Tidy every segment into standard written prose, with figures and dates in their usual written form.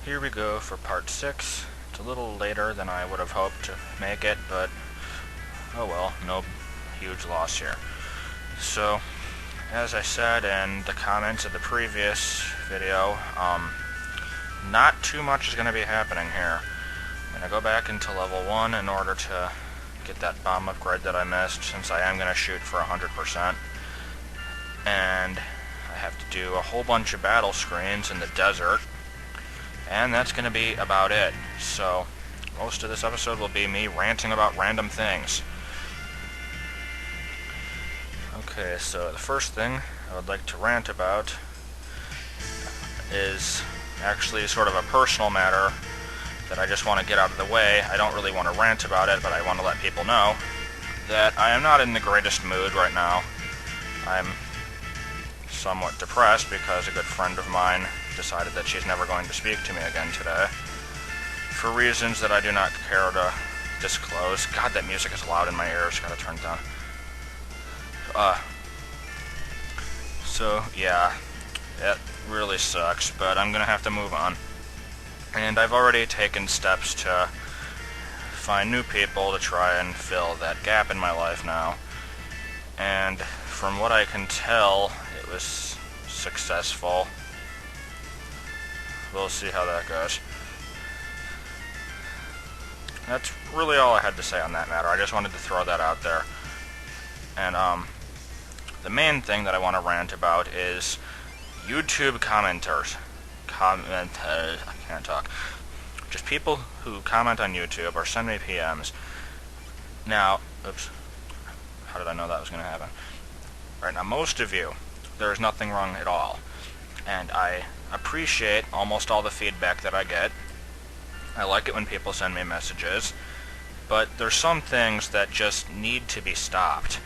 here we go for part 6. It's a little later than I would have hoped to make it, but oh well, no huge loss here. So, as I said in the comments of the previous video, not too much is going to be happening here. I'm going to go back into level 1 in order to get that bomb upgrade that I missed, since I am going to shoot for 100%. And I have to do a whole bunch of battle screens in the desert, and that's going to be about it. So, most of this episode will be me ranting about random things. Okay, so the first thing I would like to rant about is actually sort of a personal matter that I just want to get out of the way. I don't really want to rant about it, but I want to let people know that I am not in the greatest mood right now. I'm somewhat depressed because a good friend of mine decided that she's never going to speak to me again today, for reasons that I do not care to disclose. God, that music is loud in my ears. Gotta turn it down. So, yeah, it really sucks, but I'm gonna have to move on. And I've already taken steps to find new people to try and fill that gap in my life now. And from what I can tell, it was successful. We'll see how that goes. That's really all I had to say on that matter. I just wanted to throw that out there. And, the main thing that I want to rant about is YouTube commenters. I can't talk. Just people who comment on YouTube or send me PMs. Now, oops. How did I know that was going to happen? Right, now most of you, there is nothing wrong at all. And I appreciate almost all the feedback that I get. I like it when people send me messages. But there's some things that just need to be stopped.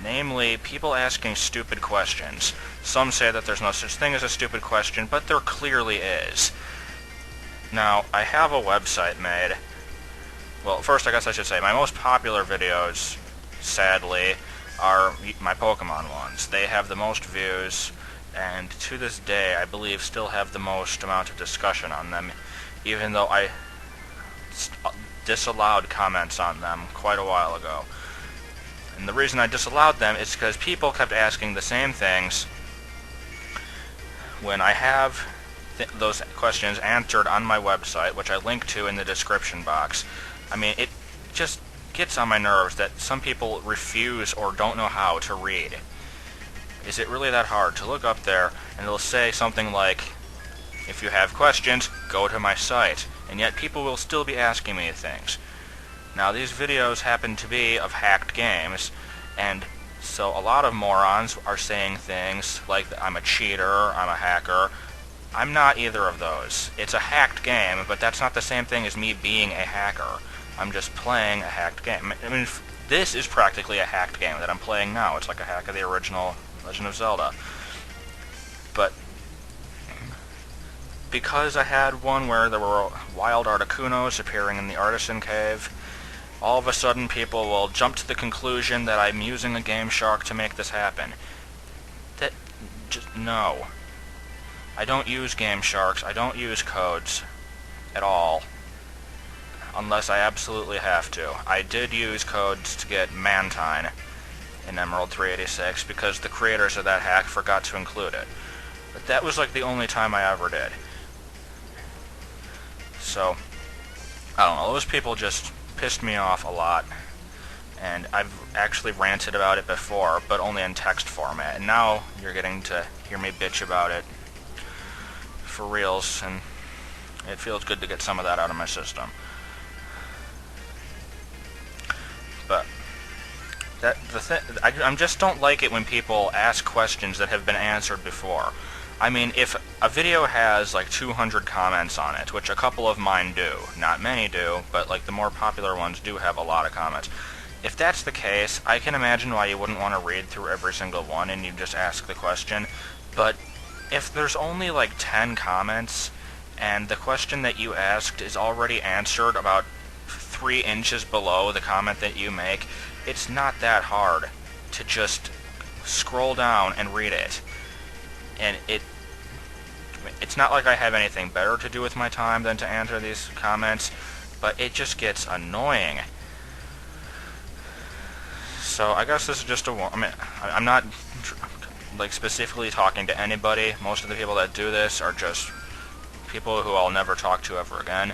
Namely, people asking stupid questions. Some say that there's no such thing as a stupid question, but there clearly is. Now, I have a website made. Well, first I guess I should say, my most popular videos, sadly, are my Pokemon ones. They have the most views, and to this day, I believe, still have the most amount of discussion on them, even though I disallowed comments on them quite a while ago. And the reason I disallowed them is because people kept asking the same things when I have those questions answered on my website, which I link to in the description box. I mean, it just gets on my nerves that some people refuse or don't know how to read. Is it really that hard to look up there and it'll say something like, if you have questions, go to my site, and yet people will still be asking me things. Now, these videos happen to be of hacked games, and so a lot of morons are saying things like I'm a cheater, I'm a hacker. I'm not either of those. It's a hacked game, but that's not the same thing as me being a hacker. I'm just playing a hacked game. I mean, this is practically a hacked game that I'm playing now. It's like a hack of the original Legend of Zelda. But because I had one where there were wild Articunos appearing in the Artisan Cave, all of a sudden people will jump to the conclusion that I'm using a Game Shark to make this happen. No. I don't use Game Sharks, I don't use codes at all, unless I absolutely have to. I did use codes to get Mantine in Emerald 386 because the creators of that hack forgot to include it. But that was like the only time I ever did. So, I don't know, those people just pissed me off a lot, and I've actually ranted about it before, but only in text format, and now you're getting to hear me bitch about it for reals, and it feels good to get some of that out of my system. But I just don't like it when people ask questions that have been answered before. I mean, if a video has like 200 comments on it, which a couple of mine do, not many do, but like the more popular ones do have a lot of comments. If that's the case, I can imagine why you wouldn't want to read through every single one and you just ask the question. But if there's only like 10 comments and the question that you asked is already answered about 3 inches below the comment that you make, it's not that hard to just scroll down and read it. And it mean, it's not like I have anything better to do with my time than to answer these comments, but it just gets annoying. So I guess this is just I mean, I'm not like specifically talking to anybody. Most of the people that do this are just people who I'll never talk to ever again.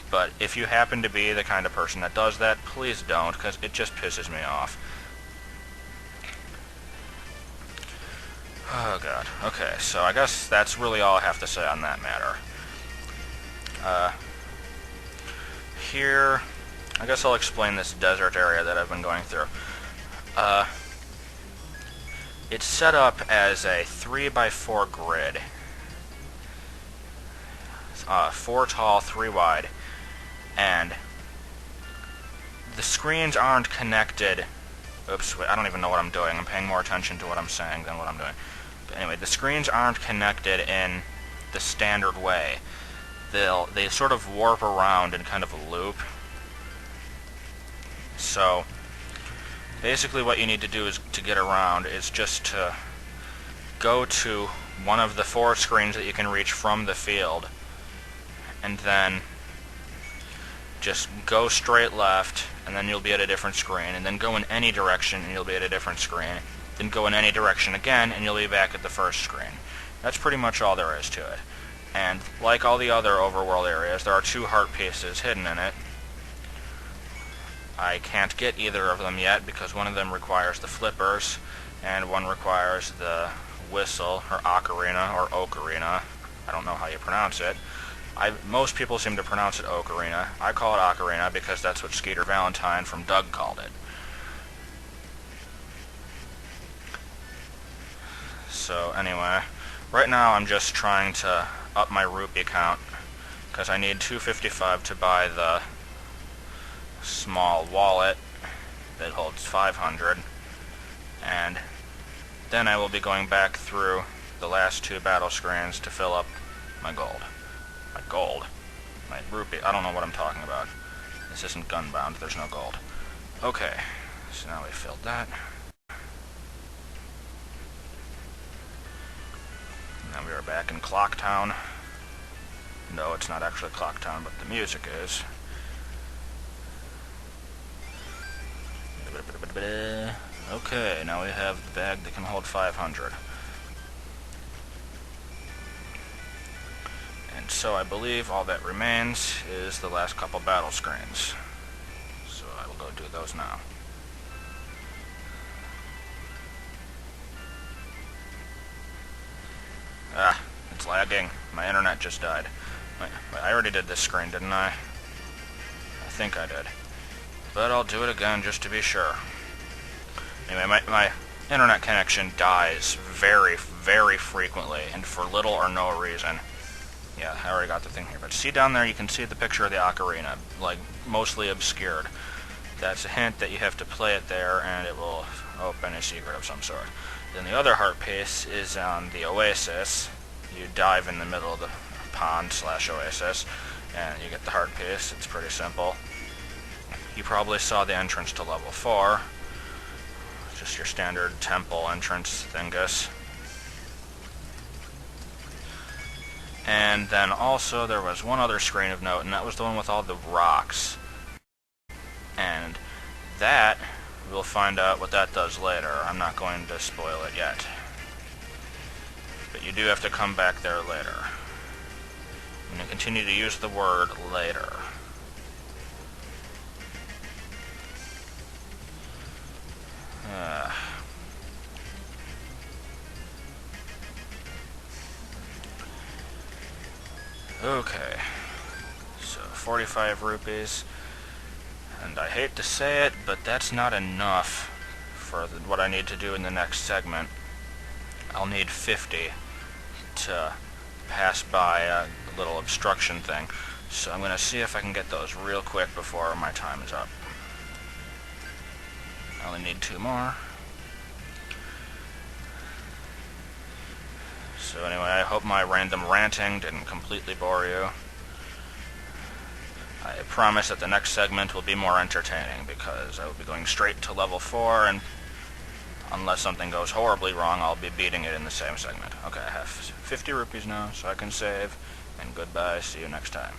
But if you happen to be the kind of person that does that, please don't, because it just pisses me off. Oh god. Okay, so I guess that's really all I have to say on that matter. Here, I guess I'll explain this desert area that I've been going through. It's set up as a 3x4 grid. 4 tall, 3 wide. And the screens aren't connected. Oops, wait, I don't even know what I'm doing. I'm paying more attention to what I'm saying than what I'm doing. But anyway, the screens aren't connected in the standard way. They sort of warp around in kind of a loop. So basically what you need to do is to get around is just to go to one of the 4 screens that you can reach from the field, and then just go straight left, and then you'll be at a different screen, and then go in any direction and you'll be at a different screen, then go in any direction again and you'll be back at the first screen. That's pretty much all there is to it. And like all the other overworld areas, there are 2 heart pieces hidden in it. I can't get either of them yet because one of them requires the flippers and one requires the whistle, or ocarina, or ocarina. I don't know how you pronounce it. Most people seem to pronounce it ocarina. I call it ocarina because that's what Skeeter Valentine from Doug called it. So anyway, right now I'm just trying to up my rupee count because I need 255 to buy the small wallet that holds 500, and then I will be going back through the last 2 battle screens to fill up my gold. My rupee. I don't know what I'm talking about. This isn't gunbound. There's no gold. Okay, so now we filled that. Now we are back in Clocktown. No, it's not actually Clocktown, but the music is. Okay, now we have the bag that can hold 500. And so I believe all that remains is the last couple battle screens. So I will go do those now. Ah, it's lagging. My internet just died. I already did this screen, didn't I? I think I did. But I'll do it again just to be sure. Anyway, my internet connection dies very, very frequently, and for little or no reason. Yeah, I already got the thing here. But see down there, you can see the picture of the ocarina, like, mostly obscured. That's a hint that you have to play it there, and it will open a secret of some sort. Then the other heart piece is on the oasis. You dive in the middle of the pond/oasis, and you get the heart piece. It's pretty simple. You probably saw the entrance to level 4. Just your standard temple entrance thingus. And then also there was one other screen of note, and that was the one with all the rocks. And that, we'll find out what that does later. I'm not going to spoil it yet. But you do have to come back there later. I'm going to continue to use the word later. Okay, so 45 rupees, and I hate to say it, but that's not enough for what I need to do in the next segment. I'll need 50 to pass by a little obstruction thing, so I'm going to see if I can get those real quick before my time is up. I only need 2 more. So anyway, I hope my random ranting didn't completely bore you. I promise that the next segment will be more entertaining because I will be going straight to level 4 and Unless something goes horribly wrong, I'll be beating it in the same segment. Okay, I have 50 rupees now, so I can save. And goodbye, see you next time.